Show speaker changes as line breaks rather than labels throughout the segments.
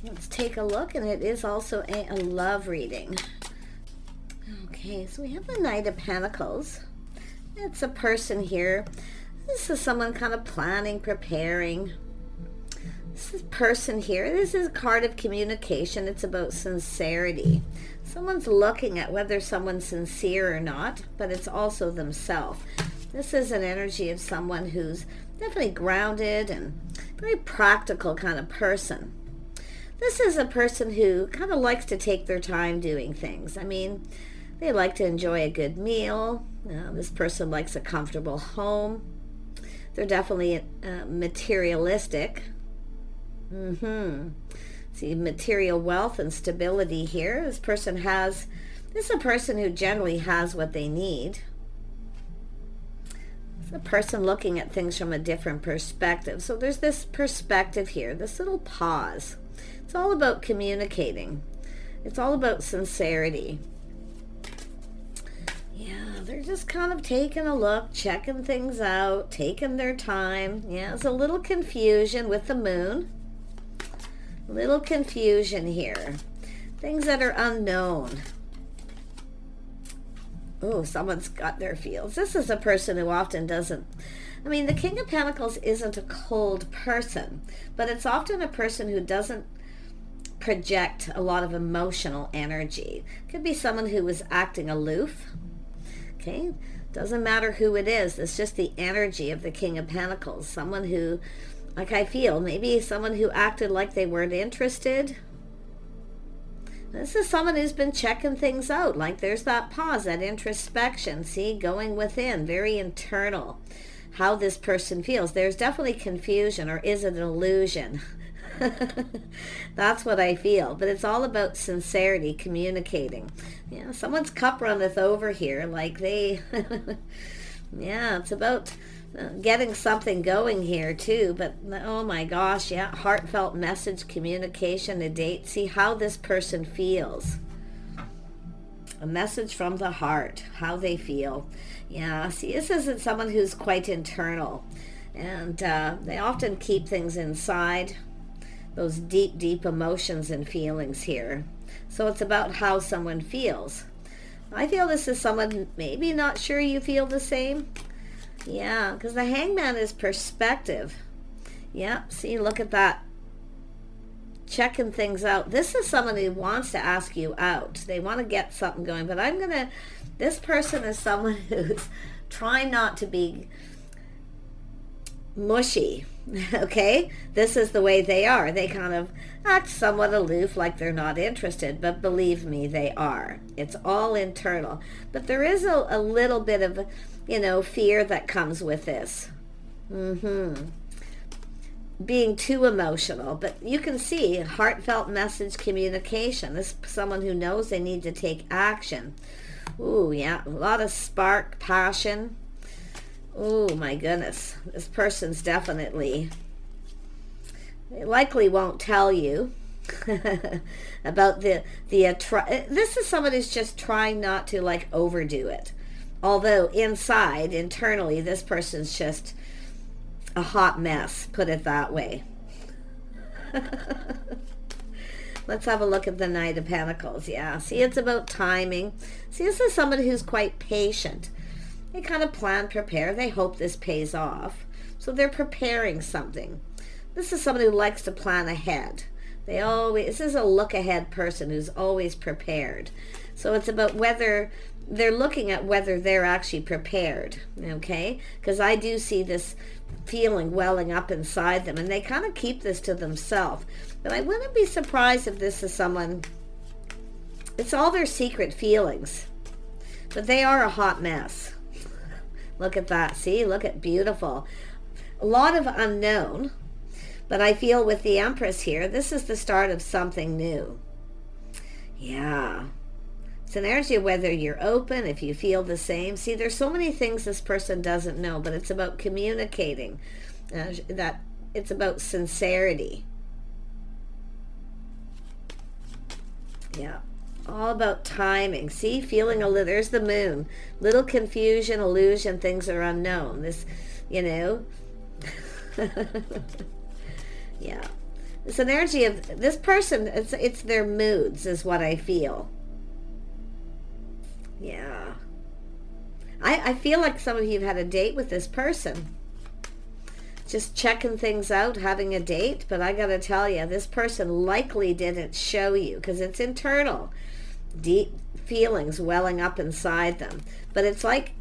Let's take a look, and it is also a love reading. Okay, so we have the Knight of Pentacles. It's a person here. This is someone kind of planning, preparing. This is person here. This is a card of communication. It's about sincerity. Someone's looking at whether someone's sincere or not, but it's also themselves. This is an energy of someone who's definitely grounded and very practical kind of person. This is a person who kind of likes to take their time doing things. I mean, they like to enjoy a good meal. This person likes a comfortable home. They're definitely materialistic. See, material wealth and stability here. This is a person who generally has what they need. It's a person looking at things from a different perspective. So there's this perspective here, this little pause. It's all about communicating. It's all about sincerity. Yeah, they're just kind of taking a look, checking things out, taking their time. Yeah, there's a little confusion with the moon. Little confusion here. Things that are unknown. Oh, someone's got their feels. This is a person who often doesn't... I mean, the King of Pentacles isn't a cold person, but it's often a person who doesn't project a lot of emotional energy. Could be someone who is acting aloof. Okay? Doesn't matter who it is. It's just the energy of the King of Pentacles. Someone who... like I feel, maybe someone who acted like they weren't interested. This is someone who's been checking things out. Like there's that pause, that introspection. See, going within, very internal. How this person feels. There's definitely confusion, or is it an illusion? That's what I feel. But it's all about sincerity, communicating. Yeah, someone's cup runneth over here. Like they... yeah, it's about... getting something going here too, but oh my gosh, yeah, heartfelt message, communication, a date. See how this person feels. A message from the heart, how they feel. Yeah, see, this isn't someone who's quite internal, and they often keep things inside, those deep, deep emotions and feelings here. So it's about how someone feels. I feel this is someone maybe not sure you feel the same. Yeah, because the Hangman is perspective. Yeah, see, look at that. Checking things out. This is someone who wants to ask you out. They want to get something going. But this person is someone who's trying not to be mushy. Okay? This is the way they are. They kind of act somewhat aloof, like they're not interested. But believe me, they are. It's all internal. But there is a little bit of... fear that comes with this. Being too emotional. But you can see heartfelt message communication. This is someone who knows they need to take action. Ooh, yeah. A lot of spark, passion. Oh, my goodness. This person's definitely... they likely won't tell you about this is someone who's just trying not to, like, overdo it. Although inside, internally, this person's just a hot mess, put it that way. Let's have a look at the Knight of Pentacles. Yeah, see, it's about timing. See, this is somebody who's quite patient. They kind of plan, prepare. They hope this pays off. So they're preparing something. This is somebody who likes to plan ahead. This is a look-ahead person who's always prepared. So it's about whether... they're looking at whether they're actually prepared, okay? Because I do see this feeling welling up inside them, and they kind of keep this to themselves. But I wouldn't be surprised if this is someone, it's all their secret feelings. But they are a hot mess. Look at that. See? Look at beautiful. A lot of unknown. But I feel with the Empress here, this is the start of something new. Yeah. It's an energy of whether you're open, if you feel the same. See, there's so many things this person doesn't know, but it's about communicating. That it's about sincerity. Yeah. All about timing. See, feeling a little, there's the moon. Little confusion, illusion, things are unknown. This, Yeah. It's an energy of this person. It's their moods is what I feel. Yeah. I feel like some of you have had a date with this person. Just checking things out, having a date. But I got to tell you, this person likely didn't show you because it's internal. Deep feelings welling up inside them. But it's like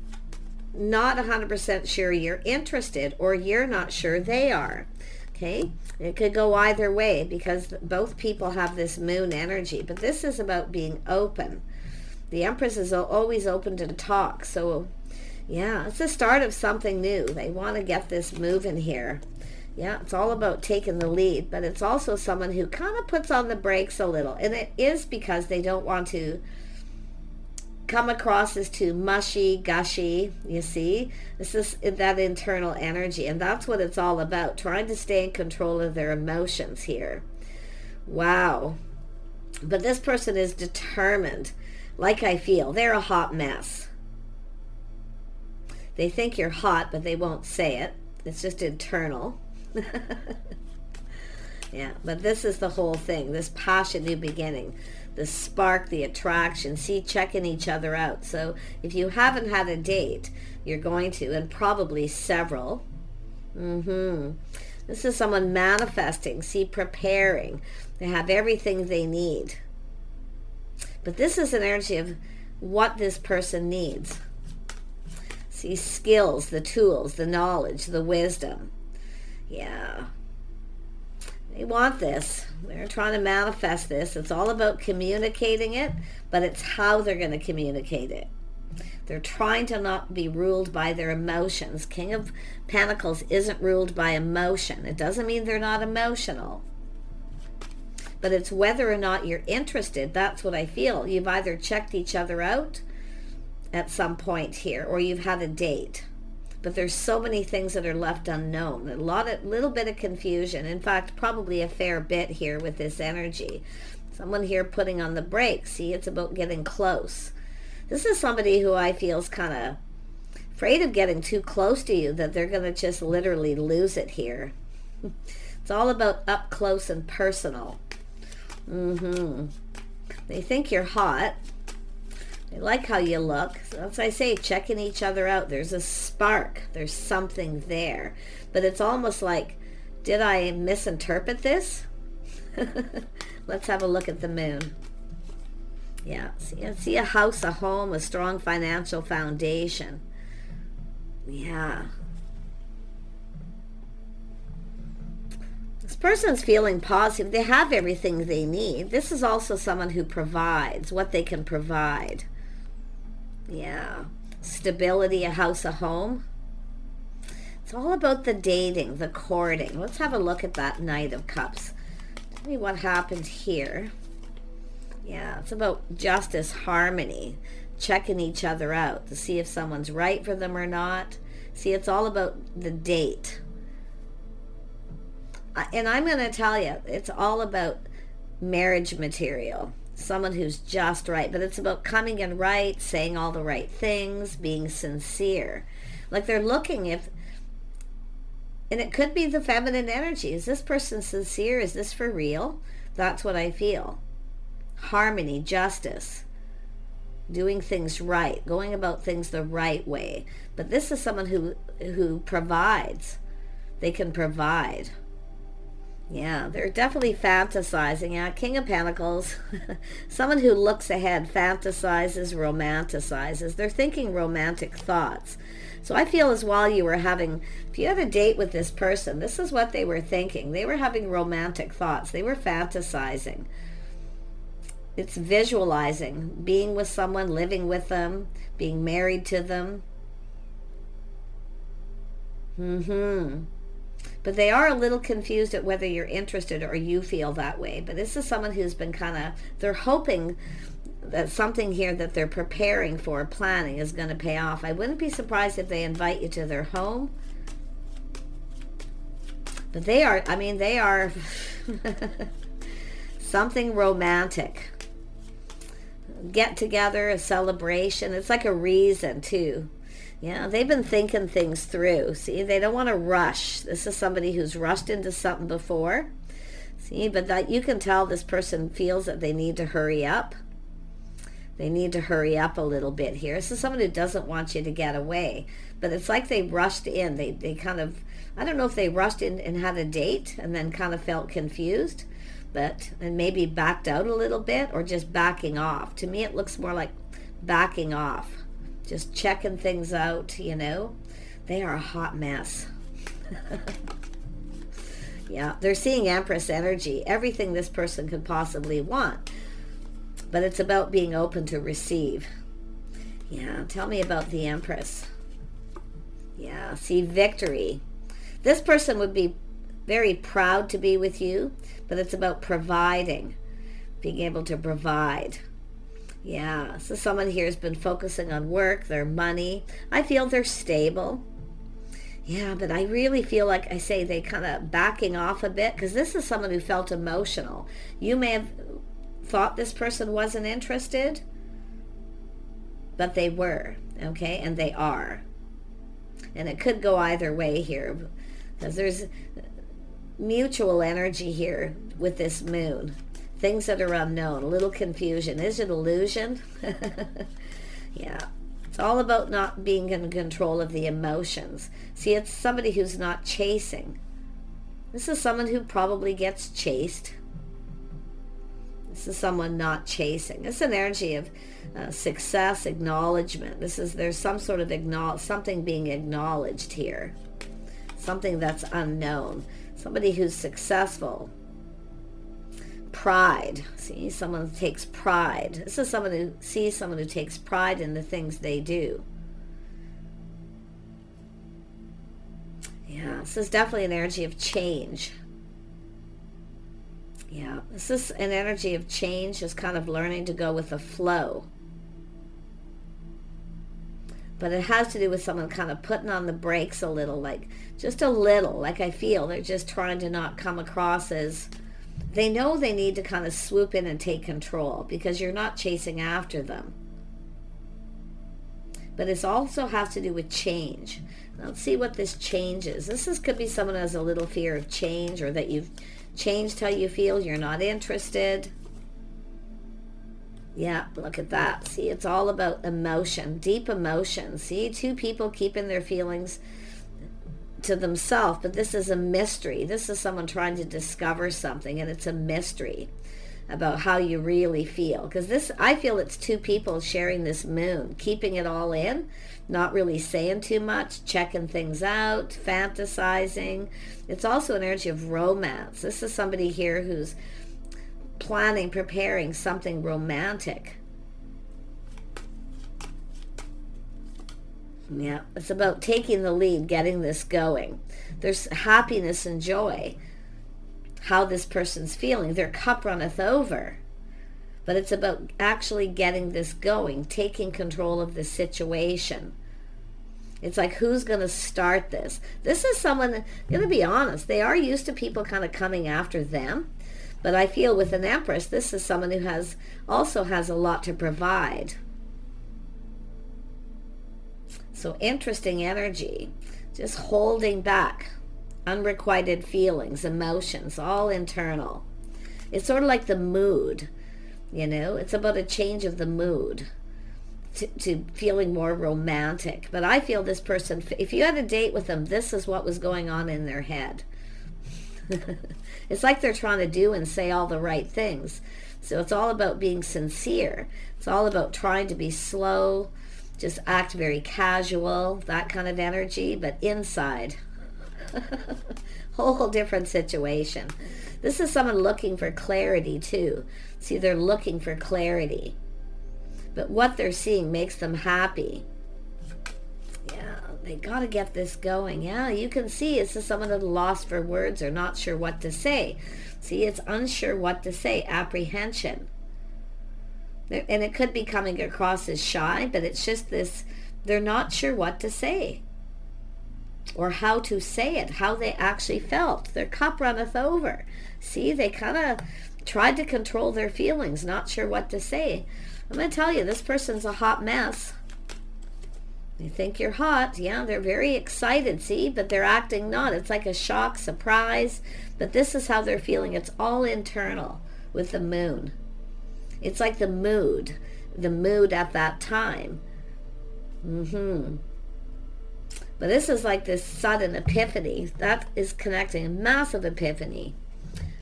not 100% sure you're interested, or you're not sure they are. Okay? It could go either way because both people have this moon energy. But this is about being open. The Empress is always open to talk. So, yeah, it's the start of something new. They want to get this moving here. Yeah, it's all about taking the lead. But it's also someone who kind of puts on the brakes a little. And it is because they don't want to come across as too mushy, gushy, you see? This is that internal energy. And that's what it's all about. Trying to stay in control of their emotions here. Wow. But this person is determined. Like I feel, they're a hot mess. They think you're hot, but they won't say it. It's just internal. Yeah, but this is the whole thing. This passion, new beginning. The spark, the attraction. See, checking each other out. So if you haven't had a date, you're going to, and probably several. This is someone manifesting. See, preparing. They have everything they need. But this is an energy of what this person needs. See, skills, the tools, the knowledge, the wisdom. Yeah. They want this. They're trying to manifest this. It's all about communicating it, but it's how they're going to communicate it. They're trying to not be ruled by their emotions. King of Pentacles isn't ruled by emotion. It doesn't mean they're not emotional. But it's whether or not you're interested. That's what I feel. You've either checked each other out at some point here, or you've had a date. But there's so many things that are left unknown. A little bit of confusion. In fact, probably a fair bit here with this energy. Someone here putting on the brakes. See, it's about getting close. This is somebody who I feel is kind of afraid of getting too close to you, that they're going to just literally lose it here. It's all about up close and personal. They think you're hot. They like how you look. So as I say, checking each other out. There's a spark. There's something there. But it's almost like, did I misinterpret this? Let's have a look at the moon. Yeah, see a house, a home, a strong financial foundation. Yeah. This person's feeling positive. They have everything they need. This is also someone who provides what they can provide. Yeah. Stability, a house, a home. It's all about the dating, the courting. Let's have a look at that Knight of Cups. Tell me what happened here. Yeah, it's about justice, harmony, checking each other out to see if someone's right for them or not. See, it's all about the date. And I'm going to tell you, it's all about marriage material. Someone who's just right. But it's about coming in right, saying all the right things, being sincere. Like they're looking if... And it could be the feminine energy. Is this person sincere? Is this for real? That's what I feel. Harmony, justice. Doing things right. Going about things the right way. But this is someone who provides. They can provide. Yeah, they're definitely fantasizing. Yeah, King of Pentacles. Someone who looks ahead, fantasizes, romanticizes. They're thinking romantic thoughts. So I feel as while you were having, if you had a date with this person, this is what they were thinking. They were having romantic thoughts. They were fantasizing. It's visualizing, being with someone, living with them, being married to them. But they are a little confused at whether you're interested or you feel that way. But this is someone who's been kind of, they're hoping that something here that they're preparing for, planning, is going to pay off. I wouldn't be surprised if they invite you to their home. But they are, I mean, they are something romantic. Get together, a celebration. It's like a reason too. Yeah, they've been thinking things through. See, they don't want to rush. This is somebody who's rushed into something before. See, but that you can tell this person feels that they need to hurry up. They need to hurry up a little bit here. This is someone who doesn't want you to get away. But it's like they rushed in. They kind of, I don't know if they rushed in and had a date and then kind of felt confused, and maybe backed out a little bit, or just backing off. To me, it looks more like backing off. Just checking things out, you know. They are a hot mess. Yeah, they're seeing Empress energy. Everything this person could possibly want. But it's about being open to receive. Yeah, tell me about the Empress. Yeah, see, victory. This person would be very proud to be with you, but it's about providing, being able to provide. Yeah, so someone here has been focusing on work, their money. I feel they're stable. Yeah, but I really feel like, I say, they kind of backing off a bit, because this is someone who felt emotional. You may have thought this person wasn't interested, but they were, okay, and they are. And it could go either way here, because there's mutual energy here with this moon. Things that are unknown, a little confusion. Is it illusion? Yeah. It's all about not being in control of the emotions. See, it's somebody who's not chasing. This is someone who probably gets chased. This is someone not chasing. It's an energy of success, acknowledgement. There's some sort of something being acknowledged here. Something that's unknown. Somebody who's successful. Pride. See, someone who takes pride. This is someone who sees someone who takes pride in the things they do. Yeah, this is definitely an energy of change. Yeah, this is an energy of change, just kind of learning to go with the flow. But it has to do with someone kind of putting on the brakes a little, like just a little, like I feel they're just trying to not come across as, they know they need to kind of swoop in and take control, because you're not chasing after them. But it also has to do with change. Now, let's see what this change is. Could be someone who has a little fear of change, or that you've changed how you feel, you're not interested. Yeah, look at that. See, it's all about emotion, deep emotion. See, two people keeping their feelings to themselves, but this is a mystery. This is someone trying to discover something, and it's a mystery about how you really feel. Because I feel it's two people sharing this moon, keeping it all in, not really saying too much, checking things out, fantasizing. It's also an energy of romance. This is somebody here who's planning, preparing something romantic. Yeah, it's about taking the lead, getting this going. There's happiness and joy, how this person's feeling. Their cup runneth over. But it's about actually getting this going, taking control of the situation. It's like, who's going to start this? This is someone, I'm going to be honest, they are used to people kind of coming after them. But I feel with an Empress, this is someone who also has a lot to provide. So interesting energy, just holding back unrequited feelings, emotions, all internal. It's sort of like the mood, you know, it's about a change of the mood to feeling more romantic. But I feel this person, if you had a date with them, this is what was going on in their head. It's like they're trying to do and say all the right things. So it's all about being sincere. It's all about trying to be slow, just act very casual, that kind of energy, but inside. Whole different situation. This is someone looking for clarity too. See, they're looking for clarity. But what they're seeing makes them happy. Yeah, they got to get this going. Yeah, you can see it's just someone that's lost for words or not sure what to say. See, it's unsure what to say, apprehension. And it could be coming across as shy, but it's just this, they're not sure what to say or how to say it, how they actually felt. Their cup runneth over. See, they kind of tried to control their feelings, not sure what to say. I'm going to tell you, this person's a hot mess. They think you're hot. Yeah, they're very excited, see, but they're acting not. It's like a shock, surprise. But this is how they're feeling. It's all internal with the moon. It's like the mood at that time. But this is like this sudden epiphany. That is connecting, a massive epiphany.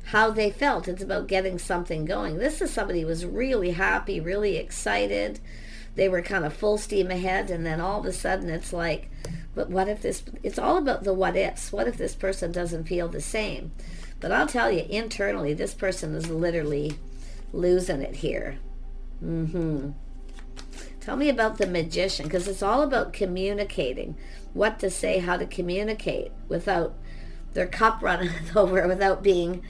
How they felt. It's about getting something going. This is somebody who was really happy, really excited. They were kind of full steam ahead, and then all of a sudden it's like, but what if this, it's all about the what ifs. What if this person doesn't feel the same? But I'll tell you, internally, this person is literally losing it here. Tell me about the Magician, because it's all about communicating. What to say, how to communicate without their cup running over, without being,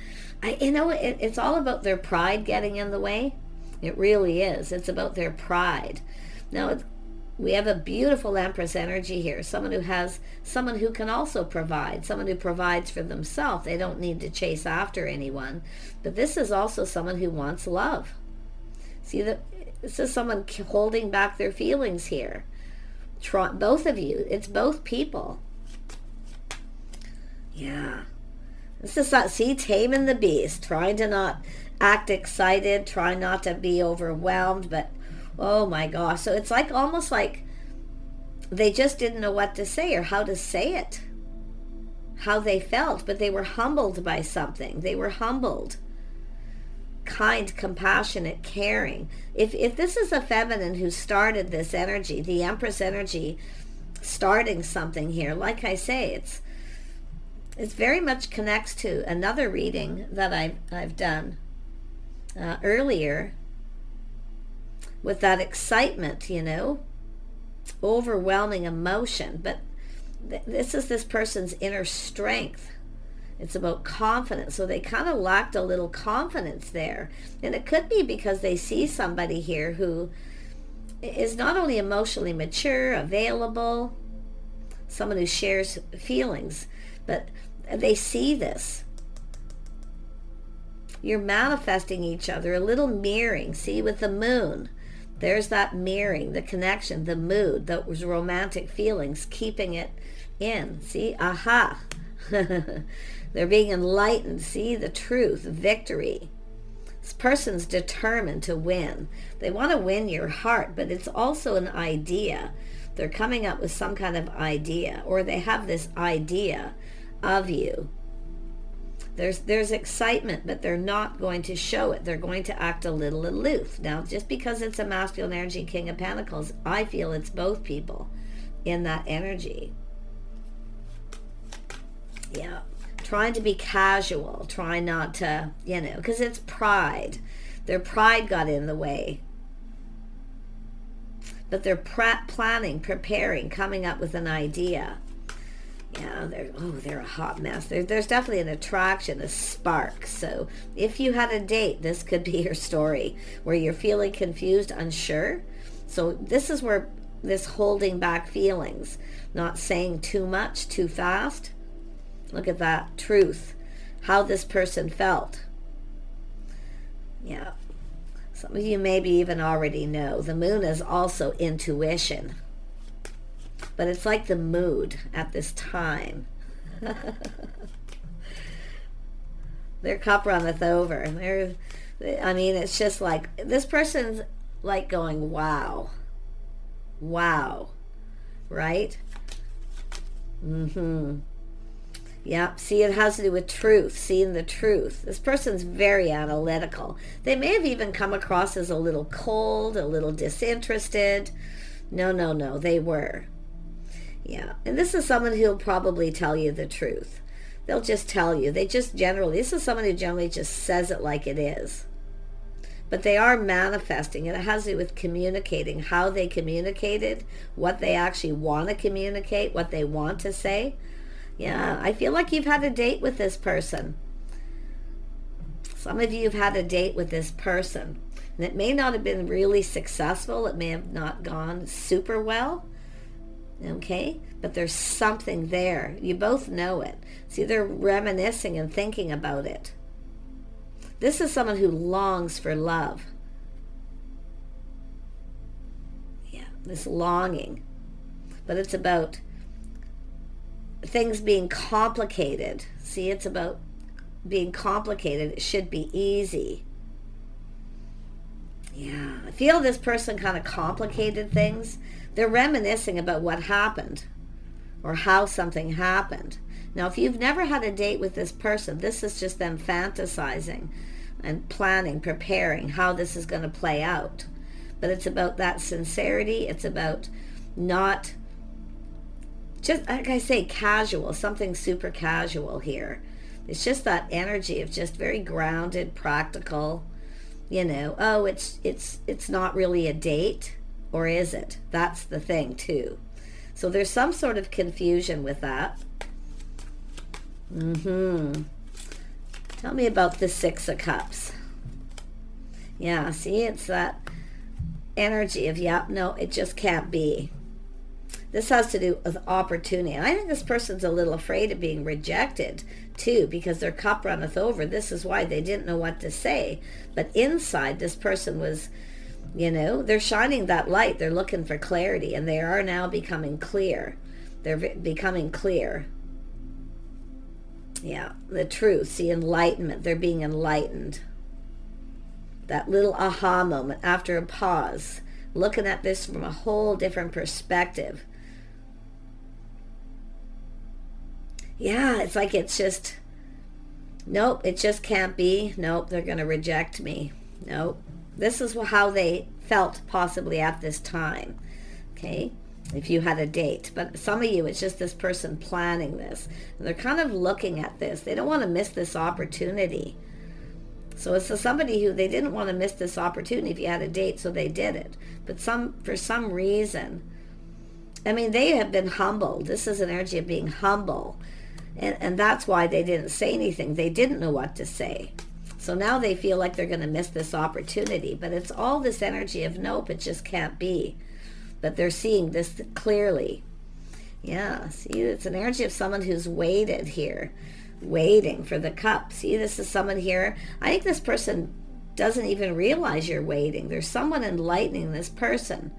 it's all about their pride getting in the way. It really is. It's about their pride. Now, we have a beautiful Empress energy here. Someone who can also provide. Someone who provides for themselves. They don't need to chase after anyone. But this is also someone who wants love. See, this is someone holding back their feelings here. Both of you. It's both people. Yeah. This is not, see, taming the beast. Trying to not act excited. Trying not to be overwhelmed. But, oh my gosh. So it's like almost like they just didn't know what to say or how to say it. How they felt. But they were humbled by something. They were humbled. Kind, compassionate, caring. If this is a feminine who started this energy, the Empress energy, starting something here, like I say, it's very much connects to another reading that I've done earlier with that excitement, overwhelming emotion. But this is this person's inner strength. It's about confidence. So they kind of lacked a little confidence there. And it could be because they see somebody here who is not only emotionally mature, available, someone who shares feelings, but they see this. You're manifesting each other, a little mirroring. See, with the moon, there's that mirroring, the connection, the mood, those romantic feelings, keeping it in. See, aha. They're being enlightened. See, the truth, victory. This person's determined to win. They want to win your heart, but it's also an idea. They're coming up with some kind of idea, or they have this idea of you. There's excitement, but they're not going to show it. They're going to act a little aloof. Now, just because it's a masculine energy, King of Pentacles, I feel it's both people in that energy. Yeah. Trying to be casual, trying not to, because it's pride. Their pride got in the way. But they're planning, preparing, coming up with an idea. Yeah, they're a hot mess. There's definitely an attraction, a spark. So if you had a date, this could be your story, where you're feeling confused, unsure. So this is where this holding back feelings, not saying too much, too fast. Look at that truth, how this person felt. Yeah. Some of you maybe even already know. The moon is also intuition. But it's like the mood at this time. Their cup runneth over. It's just like, this person's like going, wow. Wow. Right? Yeah, see, it has to do with truth, seeing the truth. This person's very analytical. They may have even come across as a little cold, a little disinterested. No, they were. Yeah, and this is someone who'll probably tell you the truth. They'll just tell you. This is someone who generally just says it like it is. But they are manifesting, and it has to do with communicating, how they communicated, what they actually want to communicate, what they want to say. Yeah, I feel like you've had a date with this person. Some of you have had a date with this person. And it may not have been really successful. It may have not gone super well. Okay? But there's something there. You both know it. See, they're reminiscing and thinking about it. This is someone who longs for love. Yeah, this longing. But it's about things being complicated. See, it's about being complicated, it should be easy. Yeah, I feel this person kind of complicated things. They're reminiscing about what happened or how something happened. Now, if you've never had a date with this person, this is just them fantasizing and planning, preparing how this is going to play out. But it's about that sincerity. It's about not just, like I say, casual, something super casual here. It's just that energy of just very grounded, practical, you know, oh, it's not really a date, or is it? That's the thing too. So there's some sort of confusion with that. Tell me about the Six of Cups. Yeah, see, it's that energy of, yeah, no, it just can't be. This has to do with opportunity. And I think this person's a little afraid of being rejected too, because their cup runneth over. This is why they didn't know what to say. But inside, this person was, you know, they're shining that light. They're looking for clarity, and they are now becoming clear. They're becoming clear. Yeah, the truth, the enlightenment. They're being enlightened. That little aha moment after a pause, looking at this from a whole different perspective. Yeah, it's like it's just, nope, it just can't be. Nope, they're going to reject me. Nope. This is how they felt possibly at this time. Okay, if you had a date. But some of you, it's just this person planning this. And they're kind of looking at this. They don't want to miss this opportunity. So it's somebody who, they didn't want to miss this opportunity if you had a date, so they did it. But for some reason, I mean, they have been humbled. This is an energy of being humble. And that's why they didn't say anything. They didn't know what to say. So now they feel like they're going to miss this opportunity. But it's all this energy of, nope, it just can't be. But they're seeing this clearly. Yeah, see, it's an energy of someone who's waited here. Waiting for the cup. See, this is someone here. I think this person doesn't even realize you're waiting. There's someone enlightening this person.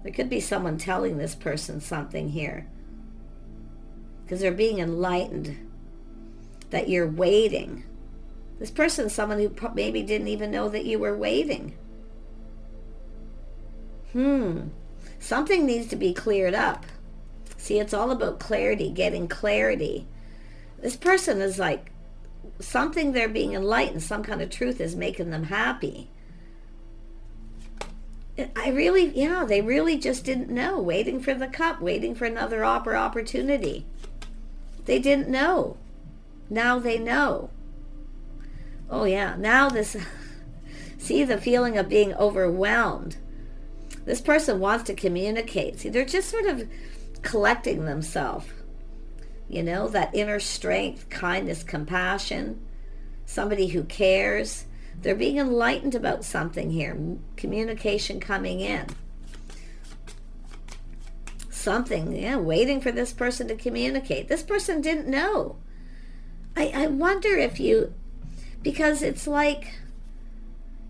There could be someone telling this person something here, because they're being enlightened that you're waiting. This person's someone who maybe didn't even know that you were waiting. Something needs to be cleared up. See, it's all about clarity, getting clarity. This person is like, something they're being enlightened, some kind of truth is making them happy. They really just didn't know. Waiting for the cup, waiting for another opportunity. They didn't know. Now they know. Oh yeah, now this, see the feeling of being overwhelmed. This person wants to communicate. See, they're just sort of collecting themselves. You know, that inner strength, kindness, compassion, somebody who cares. They're being enlightened about something here. Communication coming in. Something, yeah, waiting for this person to communicate. This person didn't know. I wonder if you, because it's like,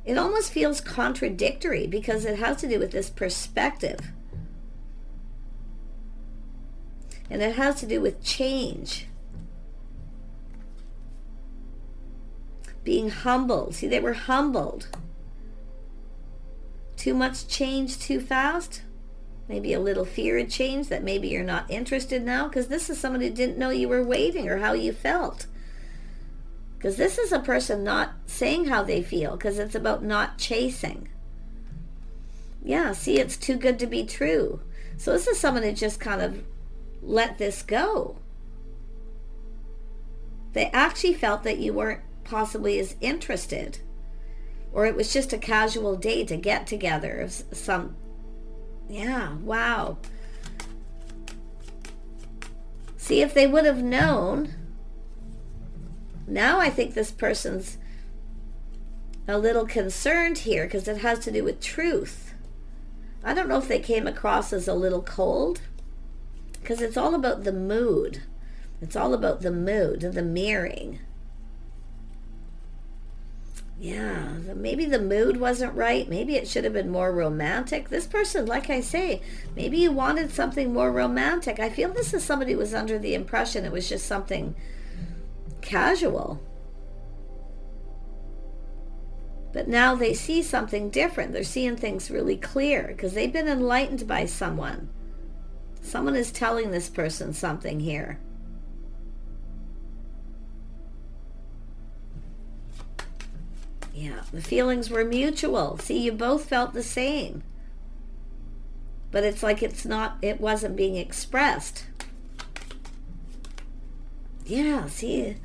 it almost feels contradictory because it has to do with this perspective. And it has to do with change. Being humbled. See, they were humbled. Too much change too fast? Maybe a little fear of change, that maybe you're not interested now, because this is someone who didn't know you were waiting or how you felt. Because this is a person not saying how they feel, because it's about not chasing. Yeah, see, it's too good to be true. So this is someone who just kind of let this go. They actually felt that you weren't possibly as interested, or it was just a casual date, a get together of some. Yeah, wow. See, if they would have known, now I think this person's a little concerned here because it has to do with truth. I don't know if they came across as a little cold, because it's all about the mood. It's all about the mood and the mirroring. Yeah, maybe the mood wasn't right. Maybe it should have been more romantic. This person, like I say, maybe you wanted something more romantic. I feel this is somebody who was under the impression it was just something casual. But now they see something different. They're seeing things really clear because they've been enlightened by someone. Someone is telling this person something here. Yeah, the feelings were mutual. See, you both felt the same. But it's like it wasn't being expressed. Yeah, see,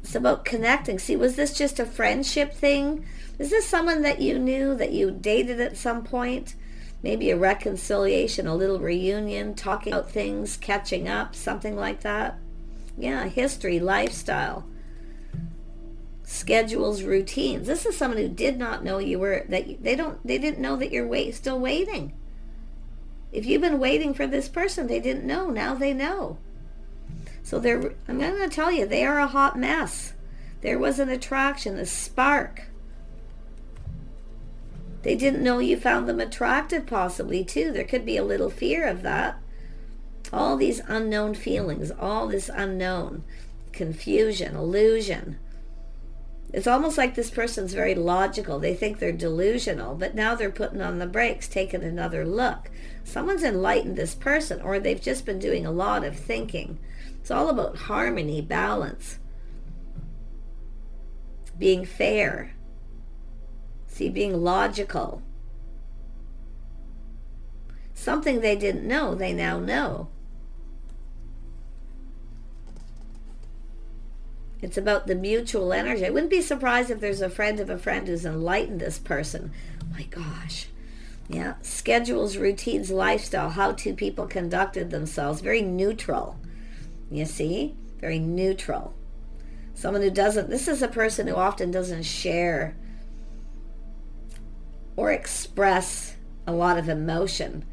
it's about connecting. See, was this just a friendship thing? Is this someone that you knew, that you dated at some point? Maybe a reconciliation, a little reunion, talking about things, catching up, something like that. Yeah, history, lifestyle, schedules, routines. This is someone who did not know you were, they didn't know that you're still waiting. If you've been waiting for this person, they didn't know. Now they know. So I'm going to tell you, they are a hot mess. There was an attraction, a spark. They didn't know you found them attractive, possibly, too. There could be a little fear of that. All these unknown feelings, all this unknown, confusion, illusion. It's almost like this person's very logical. They think they're delusional, but now they're putting on the brakes, taking another look. Someone's enlightened this person, or they've just been doing a lot of thinking. It's all about harmony, balance, being fair. See, being logical. Something they didn't know, they now know. It's about the mutual energy. I wouldn't be surprised if there's a friend of a friend who's enlightened this person. My gosh. Yeah. Schedules, routines, lifestyle, how two people conducted themselves. Very neutral. You see? Very neutral. Someone who doesn't, this is a person who often doesn't share or express a lot of emotion.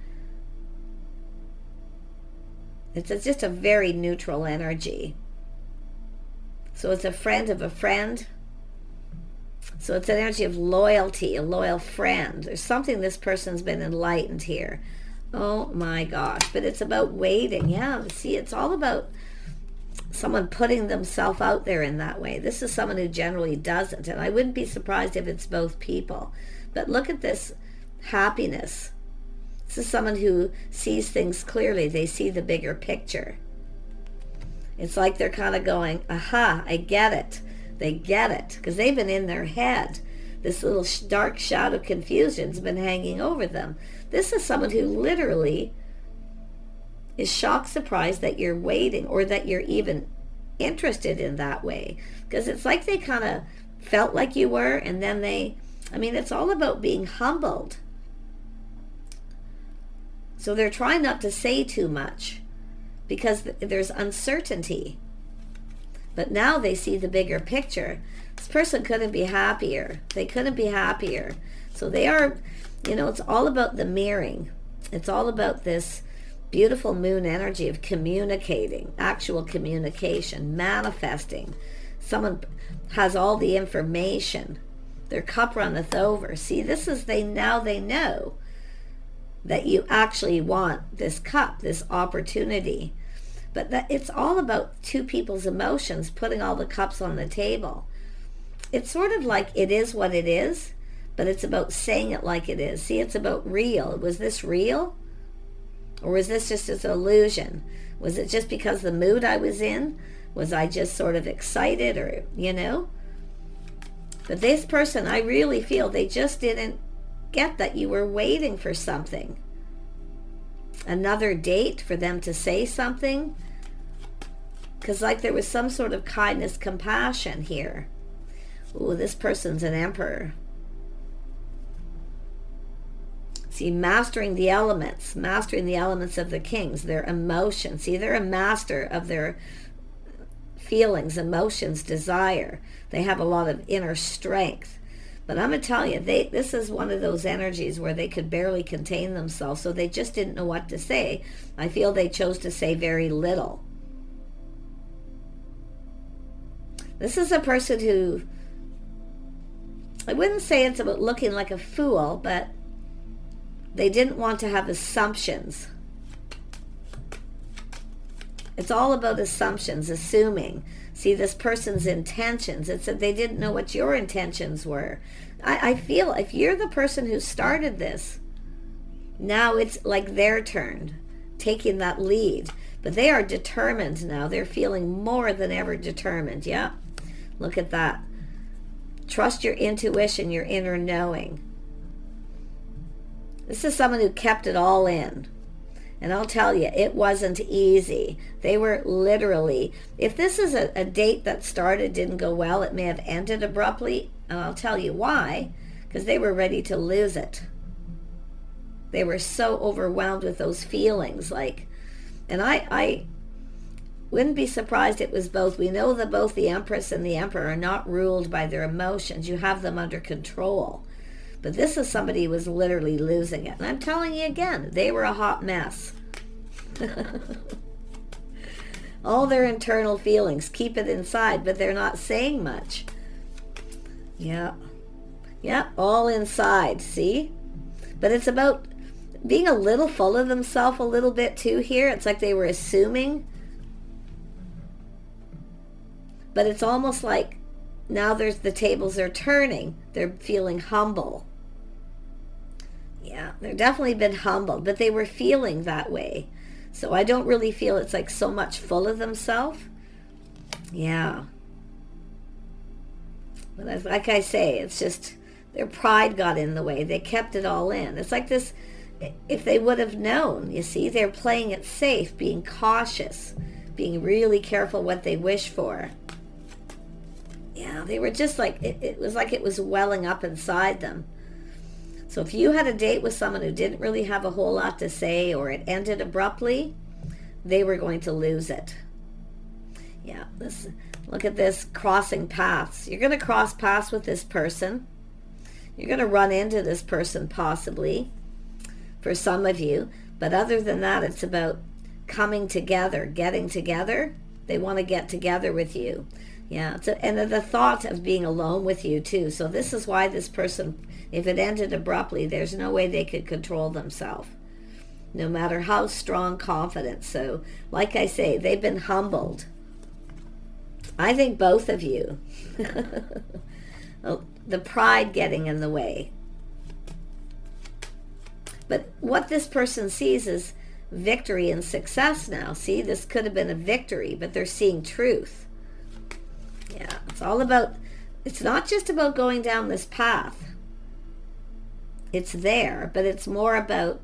It's just a very neutral energy. So it's a friend of a friend. So it's an energy of loyalty, a loyal friend. There's something this person's been enlightened here. Oh my gosh. But it's about waiting. Yeah, see, it's all about someone putting themselves out there in that way. This is someone who generally doesn't. And I wouldn't be surprised if it's both people. But look at this happiness. This is someone who sees things clearly. They see the bigger picture. It's like they're kind of going, aha, I get it. They get it. Because they've been in their head. This little dark shadow confusion's been hanging over them. This is someone who literally is shocked, surprised that you're waiting or that you're even interested in that way. Because it's like they kind of felt like you were, and then it's all about being humbled. So they're trying not to say too much because there's uncertainty. But now they see the bigger picture. This person couldn't be happier. They couldn't be happier. So they are, it's all about the mirroring. It's all about this beautiful moon energy of communicating, actual communication, manifesting. Someone has all the information. Their cup runneth over. See, this is, they know that you actually want this cup, this opportunity. But that it's all about two people's emotions, putting all the cups on the table. It's sort of like it is what it is, but it's about saying it like it is. See, it's about real. Was this real? Or was this just an illusion? Was it just because the mood I was in? Was I just sort of excited or, But this person, I really feel they just didn't get that you were waiting for something. Another date for them to say something. Because like there was some sort of kindness, compassion here. Ooh, this person's an emperor. See, mastering the elements of the kings, their emotions. See, they're a master of their feelings, emotions, desire. They have a lot of inner strength. But I'm going to tell you, this is one of those energies where they could barely contain themselves, so they just didn't know what to say. I feel they chose to say very little. This is a person who, I wouldn't say it's about looking like a fool, but they didn't want to have assumptions. It's all about assumptions, assuming. See, this person's intentions. It's that they didn't know what your intentions were. I feel if you're the person who started this, now it's like their turn, taking that lead. But they are determined now. They're feeling more than ever determined. Yeah, look at that. Trust your intuition, your inner knowing. This is someone who kept it all in. And I'll tell you, it wasn't easy. They were literally, if this is a date that started, didn't go well, it may have ended abruptly. And I'll tell you why. Because they were ready to lose it. They were so overwhelmed with those feelings. And I wouldn't be surprised it was both. We know that both the Empress and the Emperor are not ruled by their emotions. You have them under control. But this is somebody who was literally losing it. And I'm telling you again, they were a hot mess. All their internal feelings, keep it inside, but they're not saying much. Yeah. Yeah, all inside, see? But it's about being a little full of themselves a little bit too here. It's like they were assuming. But it's almost like now the tables are turning. They're feeling humble. Yeah, they've definitely been humbled, but they were feeling that way. So I don't really feel it's like so much full of themselves. Yeah. But like I say, it's just their pride got in the way. They kept it all in. It's like this, if they would have known, you see, they're playing it safe, being cautious, being really careful what they wish for. Yeah, they were just like, it was like it was welling up inside them. So if you had a date with someone who didn't really have a whole lot to say, or it ended abruptly, they were going to lose it. Yeah, look at this, crossing paths. You're going to cross paths with this person. You're going to run into this person possibly, for some of you. But other than that, it's about coming together, getting together. They want to get together with you. Yeah, and the thought of being alone with you too. So this is why this person, if it ended abruptly, there's no way they could control themselves, no matter how strong confidence. So like I say, they've been humbled. I think both of you. The pride getting in the way. But what this person sees is victory and success now. See, this could have been a victory, but they're seeing truth. Yeah, it's all about, it's not just about going down this path. It's there, but it's more about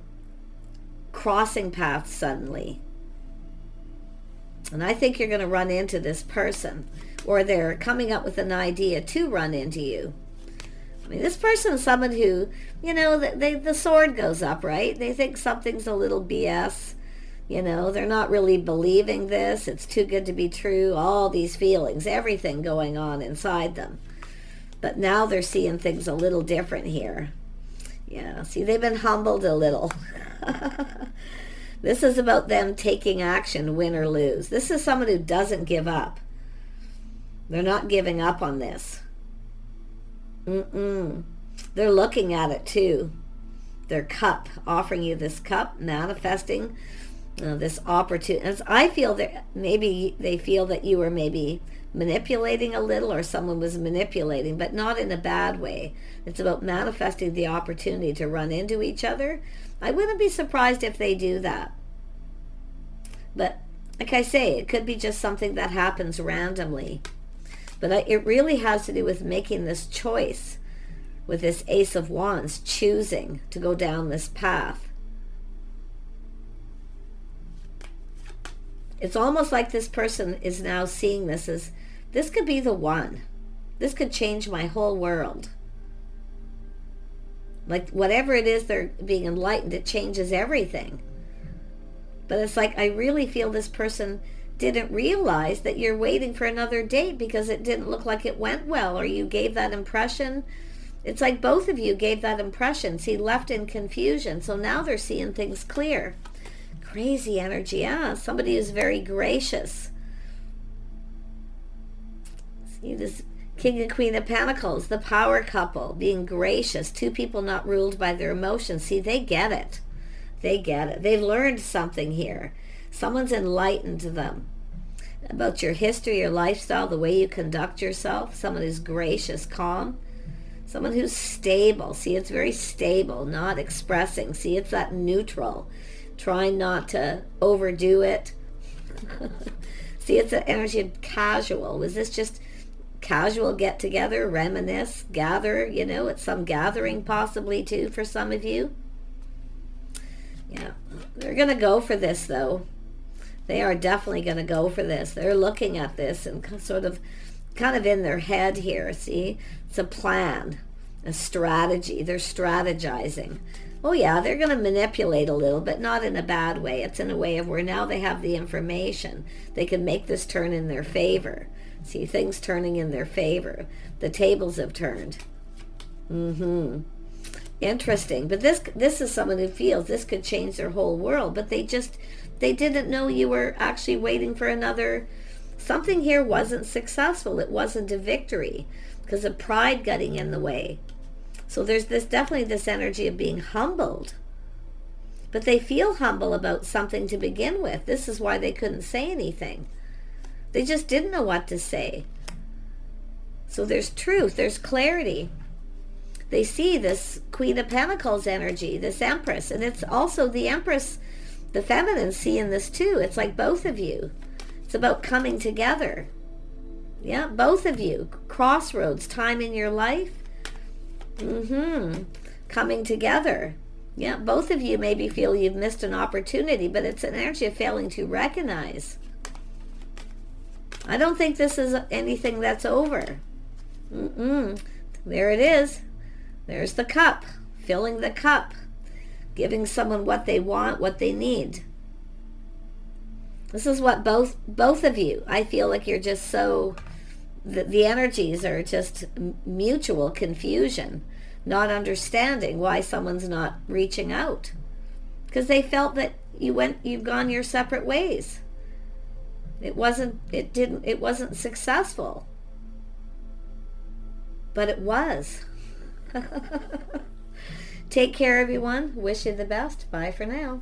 crossing paths suddenly. And I think you're going to run into this person, or they're coming up with an idea to run into you. I mean, this person is someone who, you know, the sword goes up, right? They think something's a little BS. You know, they're not really believing this. It's too good to be true. All these feelings, everything going on inside them. But now they're seeing things a little different here. Yeah, see, they've been humbled a little. This is about them taking action, win or lose. This is someone who doesn't give up. They're not giving up on this. They're looking at it too. Their cup, offering you this cup, manifesting this opportunity. I feel that maybe they feel that you were maybe manipulating a little, or someone was manipulating, but not in a bad way. It's about manifesting the opportunity to run into each other. I wouldn't be surprised if they do that. But like I say, it could be just something that happens randomly. But it really has to do with making this choice, with this Ace of Wands, choosing to go down this path. It's almost like this person is now seeing this as, this could be the one. This could change my whole world. Like whatever it is they're being enlightened, it changes everything. But it's like, I really feel this person didn't realize that you're waiting for another date because it didn't look like it went well, or you gave that impression. It's like both of you gave that impression. See, left in confusion. So now they're seeing things clear. Crazy energy. Yeah, somebody who's very gracious. See, this King and Queen of Pentacles, the power couple, being gracious. Two people not ruled by their emotions. See, they get it. They get it. They've learned something here. Someone's enlightened them about your history, your lifestyle, the way you conduct yourself. Someone who's gracious, calm. Someone who's stable. See, it's very stable, not expressing. See, it's that neutral, trying not to overdo it. See, it's the energy of casual. Was this just casual get together, reminisce, gather, at some gathering possibly too for some of you? Yeah, they're going to go for this though. They are definitely going to go for this. They're looking at this and kind of in their head here, see? It's a plan, a strategy. They're strategizing. Oh yeah, they're going to manipulate a little, but not in a bad way. It's in a way of where now they have the information. They can make this turn in their favor. See, things turning in their favor. The tables have turned. Interesting. But this is someone who feels this could change their whole world, but they didn't know you were actually waiting for another. Something here wasn't successful. It wasn't a victory because of pride getting in the way. So there's definitely this energy of being humbled. But they feel humble about something to begin with. This is why they couldn't say anything. They just didn't know what to say. So there's truth, there's clarity. They see this Queen of Pentacles energy, this Empress, and it's also the Empress, the feminine, seeing this too. It's like both of you. It's about coming together. Yeah, both of you. Crossroads, time in your life. Coming together. Yeah, both of you maybe feel you've missed an opportunity, but it's an energy of failing to recognize. I don't think this is anything that's over. There it is. There's the cup. Filling the cup. Giving someone what they want, what they need. This is what both of you, I feel like you're just so, the energies are just mutual confusion, not understanding why someone's not reaching out. Because they felt that you've gone your separate ways. It wasn't successful. But it was. Take care, everyone. Wish you the best. Bye for now.